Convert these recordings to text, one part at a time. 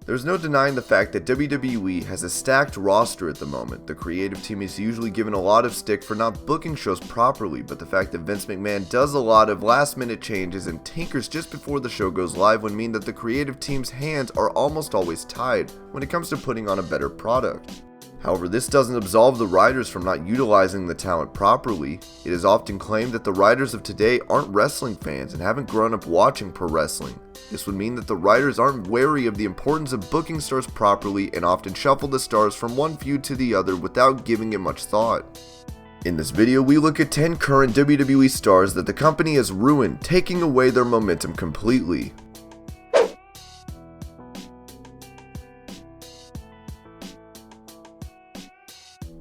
There's no denying the fact that WWE has a stacked roster at the moment. The creative team is usually given a lot of stick for not booking shows properly, but the fact that Vince McMahon does a lot of last minute changes and tinkers just before the show goes live would mean that the creative team's hands are almost always tied when it comes to putting on a better product. However, this doesn't absolve the writers from not utilizing the talent properly. It is often claimed that the writers of today aren't wrestling fans and haven't grown up watching pro wrestling. This would mean that the writers aren't wary of the importance of booking stars properly and often shuffle the stars from one feud to the other without giving it much thought. In this video, we look at 10 current WWE stars that the company has ruined, taking away their momentum completely.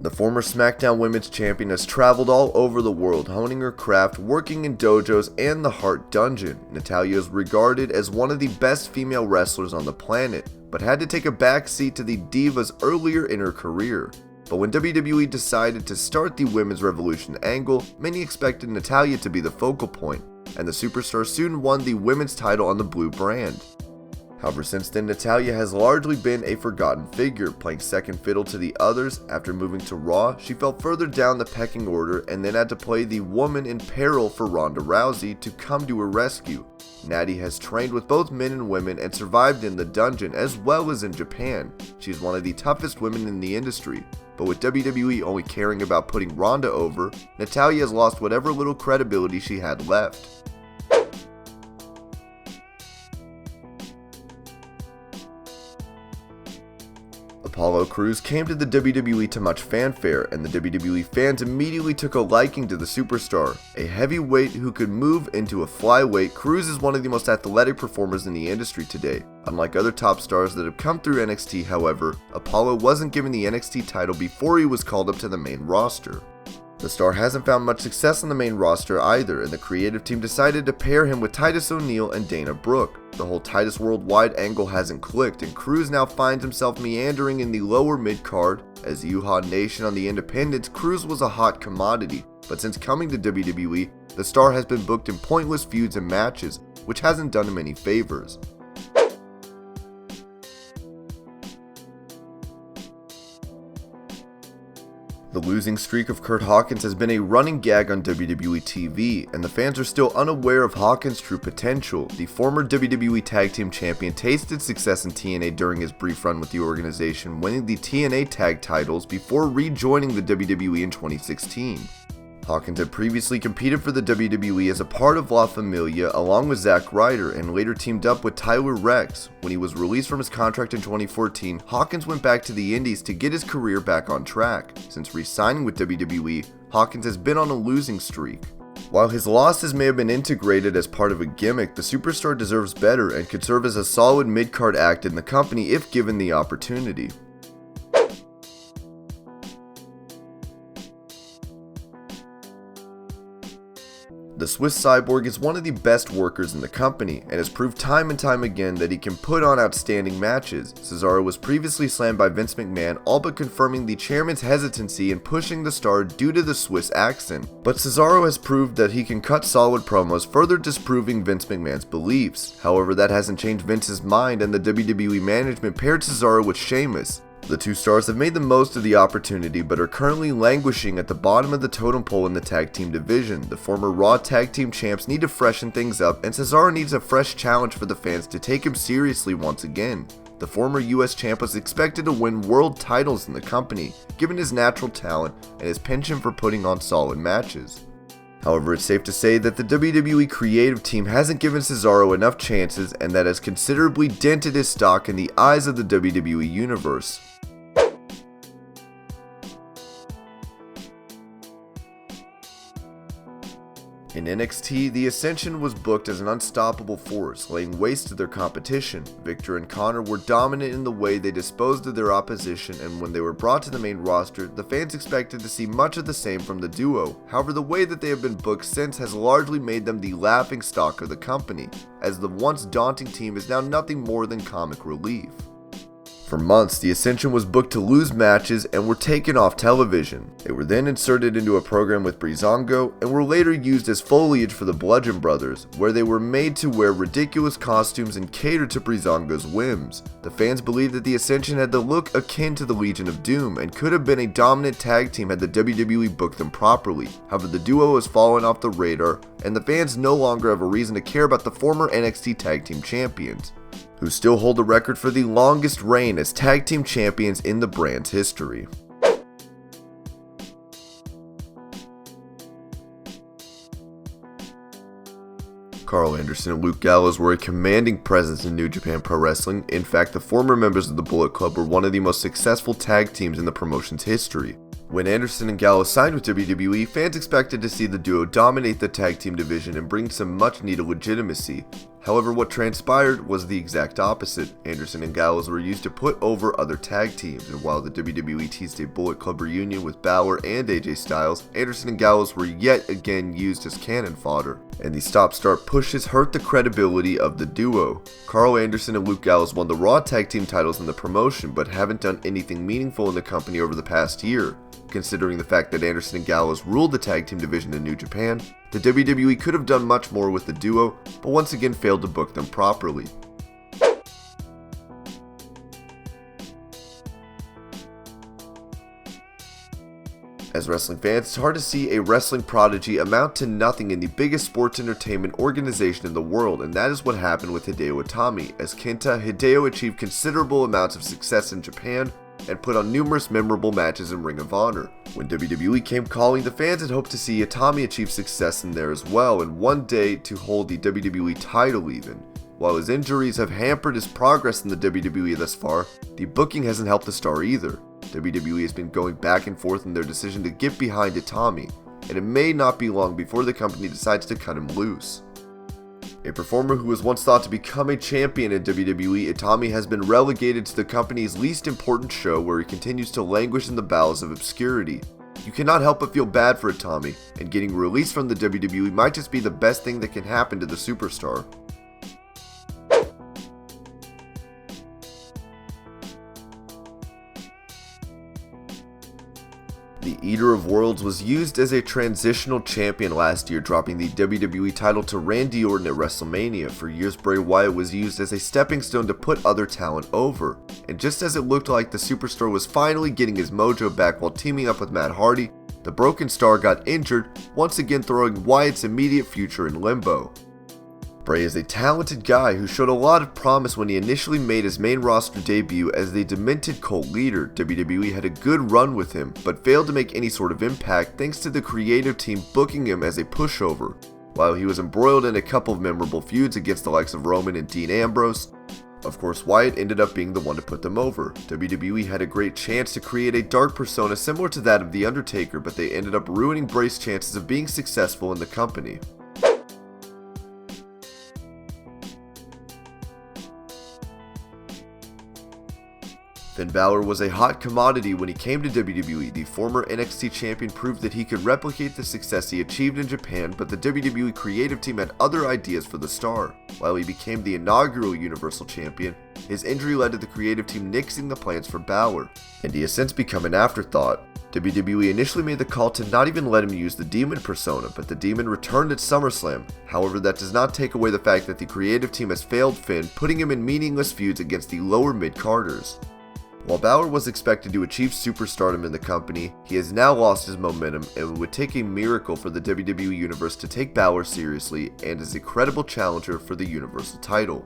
The former SmackDown Women's Champion has traveled all over the world, honing her craft, working in dojos and the Heart Dungeon. Natalya is regarded as one of the best female wrestlers on the planet, but had to take a back seat to the divas earlier in her career. But when WWE decided to start the Women's Revolution angle, many expected Natalya to be the focal point, and the superstar soon won the women's title on the blue brand. However, since then, Natalya has largely been a forgotten figure, playing second fiddle to the others. After moving to Raw, she fell further down the pecking order and then had to play the woman in peril for Ronda Rousey to come to her rescue. Natty has trained with both men and women and survived in the dungeon as well as in Japan. She is one of the toughest women in the industry, but with WWE only caring about putting Ronda over, Natalya has lost whatever little credibility she had left. Apollo Crews came to the WWE to much fanfare, and the WWE fans immediately took a liking to the superstar. A heavyweight who could move into a flyweight, Crews is one of the most athletic performers in the industry today. Unlike other top stars that have come through NXT, however, Apollo wasn't given the NXT title before he was called up to the main roster. The star hasn't found much success on the main roster either, and the creative team decided to pair him with Titus O'Neil and Dana Brooke. The whole Titus Worldwide angle hasn't clicked, and Crews now finds himself meandering in the lower mid-card. As Yuha Nation on the independents, Crews was a hot commodity, but since coming to WWE, the star has been booked in pointless feuds and matches, which hasn't done him any favors. The losing streak of Curt Hawkins has been a running gag on WWE TV, and the fans are still unaware of Hawkins' true potential. The former WWE Tag Team Champion tasted success in TNA during his brief run with the organization, winning the TNA Tag titles before rejoining the WWE in 2016. Hawkins had previously competed for the WWE as a part of La Familia along with Zack Ryder and later teamed up with Tyler Rex. When he was released from his contract in 2014, Hawkins went back to the Indies to get his career back on track. Since re-signing with WWE, Hawkins has been on a losing streak. While his losses may have been integrated as part of a gimmick, the superstar deserves better and could serve as a solid mid-card act in the company if given the opportunity. The Swiss Cyborg is one of the best workers in the company, and has proved time and time again that he can put on outstanding matches. Cesaro was previously slammed by Vince McMahon, all but confirming the chairman's hesitancy in pushing the star due to the Swiss accent. But Cesaro has proved that he can cut solid promos, further disproving Vince McMahon's beliefs. However, that hasn't changed Vince's mind, and the WWE management paired Cesaro with Sheamus. The two stars have made the most of the opportunity, but are currently languishing at the bottom of the totem pole in the tag team division. The former Raw tag team champs need to freshen things up, and Cesaro needs a fresh challenge for the fans to take him seriously once again. The former US champ was expected to win world titles in the company, given his natural talent and his penchant for putting on solid matches. However, it's safe to say that the WWE creative team hasn't given Cesaro enough chances, and that has considerably dented his stock in the eyes of the WWE universe. In NXT, the Ascension was booked as an unstoppable force, laying waste to their competition. Victor and Connor were dominant in the way they disposed of their opposition, and when they were brought to the main roster, the fans expected to see much of the same from the duo. However, the way that they have been booked since has largely made them the laughingstock of the company, as the once daunting team is now nothing more than comic relief. For months, the Ascension was booked to lose matches and were taken off television. They were then inserted into a program with Breezango and were later used as foliage for the Bludgeon Brothers, where they were made to wear ridiculous costumes and cater to Breezango's whims. The fans believed that the Ascension had the look akin to the Legion of Doom and could have been a dominant tag team had the WWE booked them properly. However, the duo has fallen off the radar, and the fans no longer have a reason to care about the former NXT Tag Team Champions, who still hold the record for the longest reign as tag team champions in the brand's history. Carl Anderson and Luke Gallows were a commanding presence in New Japan Pro Wrestling. In fact, the former members of the Bullet Club were one of the most successful tag teams in the promotion's history. When Anderson and Gallows signed with WWE, fans expected to see the duo dominate the tag team division and bring some much needed legitimacy. However, what transpired was the exact opposite. Anderson and Gallows were used to put over other tag teams, and while the WWE teased a Bullet Club reunion with Balor and AJ Styles, Anderson and Gallows were yet again used as cannon fodder, and the stop-start pushes hurt the credibility of the duo. Carl Anderson and Luke Gallows won the Raw Tag Team titles in the promotion, but haven't done anything meaningful in the company over the past year. Considering the fact that Anderson and Gallows ruled the tag team division in New Japan, the WWE could have done much more with the duo, but once again failed to book them properly. As wrestling fans, it's hard to see a wrestling prodigy amount to nothing in the biggest sports entertainment organization in the world, and that is what happened with Hideo Itami. As Kenta, Hideo achieved considerable amounts of success in Japan and put on numerous memorable matches in Ring of Honor. When WWE came calling, the fans had hoped to see Itami achieve success in there as well, and one day to hold the WWE title even. While his injuries have hampered his progress in the WWE thus far, the booking hasn't helped the star either. WWE has been going back and forth in their decision to get behind Itami, and it may not be long before the company decides to cut him loose. A performer who was once thought to become a champion in WWE, Itami has been relegated to the company's least important show, where he continues to languish in the bowels of obscurity. You cannot help but feel bad for Itami, and getting released from the WWE might just be the best thing that can happen to the superstar. The Eater of Worlds was used as a transitional champion last year, dropping the WWE title to Randy Orton at WrestleMania. For years, Bray Wyatt was used as a stepping stone to put other talent over. And just as it looked like the superstar was finally getting his mojo back while teaming up with Matt Hardy, the Broken Star got injured, once again throwing Wyatt's immediate future in limbo. Bray is a talented guy who showed a lot of promise when he initially made his main roster debut as the demented cult leader. WWE had a good run with him, but failed to make any sort of impact thanks to the creative team booking him as a pushover. While he was embroiled in a couple of memorable feuds against the likes of Roman and Dean Ambrose, of course Wyatt ended up being the one to put them over. WWE had a great chance to create a dark persona similar to that of The Undertaker, but they ended up ruining Bray's chances of being successful in the company. Finn Balor was a hot commodity when he came to WWE. The former NXT champion proved that he could replicate the success he achieved in Japan, but the WWE creative team had other ideas for the star. While he became the inaugural Universal Champion, his injury led to the creative team nixing the plans for Balor, and he has since become an afterthought. WWE initially made the call to not even let him use the Demon persona, but the Demon returned at SummerSlam. However, that does not take away the fact that the creative team has failed Finn, putting him in meaningless feuds against the lower mid-carders. While Balor was expected to achieve superstardom in the company, he has now lost his momentum, and it would take a miracle for the WWE Universe to take Balor seriously and as a credible challenger for the Universal title.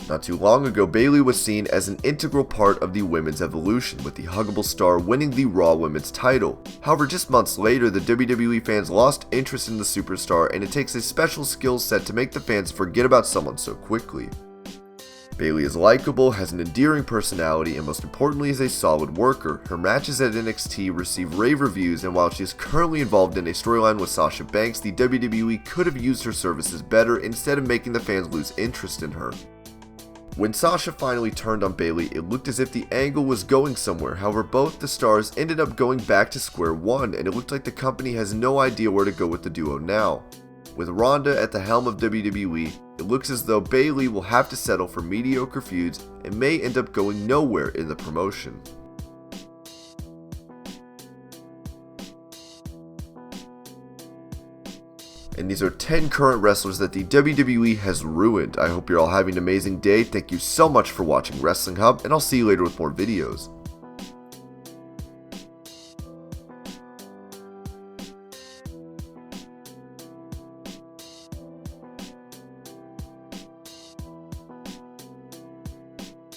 Not too long ago, Bayley was seen as an integral part of the women's evolution, with the huggable star winning the Raw Women's title. However, just months later, the WWE fans lost interest in the superstar, and it takes a special skill set to make the fans forget about someone so quickly. Bayley is likable, has an endearing personality, and most importantly is a solid worker. Her matches at NXT receive rave reviews, and while she is currently involved in a storyline with Sasha Banks, the WWE could have used her services better instead of making the fans lose interest in her. When Sasha finally turned on Bayley, it looked as if the angle was going somewhere. However, both the stars ended up going back to square one, and it looked like the company has no idea where to go with the duo now. With Ronda at the helm of WWE, it looks as though Bayley will have to settle for mediocre feuds and may end up going nowhere in the promotion. And these are 10 current wrestlers that the WWE has ruined. I hope you're all having an amazing day. Thank you so much for watching Wrestling Hub, and I'll see you later with more videos.